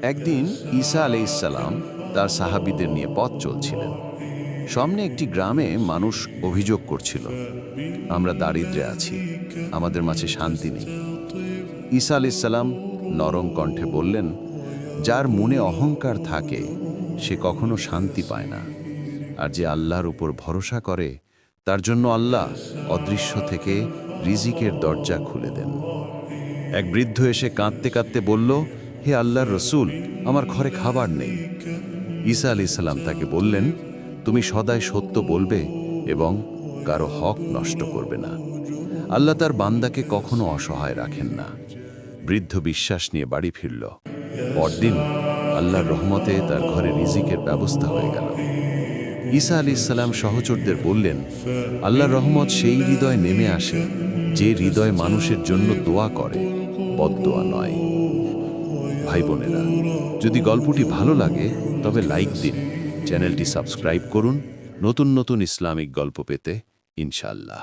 একদিন ঈসা আলাইহিসসালাম তার সাহাবীদের নিয়ে পথ চলছিলেন। সামনে একটি গ্রামে মানুষ অভিযোগ করছিল, আমরা দারিদ্র্যে আছি, আমাদের মাঝে শান্তি নেই। ঈসা আলাইহিসসালাম নরম কণ্ঠে বললেন, যার মনে অহংকার থাকে সে কখনো শান্তি পায় না, আর যে আল্লাহর উপর ভরসা করে তার জন্য আল্লাহ অদৃশ্য থেকে রিজিকের দরজা খুলে দেন। এক বৃদ্ধ এসে কাঁদতে কাঁদতে বলল, হে আল্লাহর রসূল, আমার ঘরে খাবার নেই। ঈসা আলাইহিস সালাম তাকে বললেন, তুমি সদাই সত্য বলবে এবং কারো হক নষ্ট করবে না। আল্লাহ তার বান্দাকে কখনো অসহায় রাখেন না। বৃদ্ধ বিশ্বাস নিয়ে বাড়ি ফিরল। পরদিন আল্লাহর রহমতে তার ঘরে রিজিকের ব্যবস্থা হয়ে গেল। ঈসা আলাইহিস সালাম সহচরদের বললেন, আল্লাহর রহমত সেই হৃদয় নেমে আসে যে হৃদয় মানুষের জন্য দোয়া করে, বদদোয়া নয়। ভাই বোনেরা, যদি গল্পটি ভালো লাগে তবে লাইক দিন, চ্যানেলটি সাবস্ক্রাইব করুন নতুন নতুন ইসলামিক গল্প পেতে, ইনশাআল্লাহ।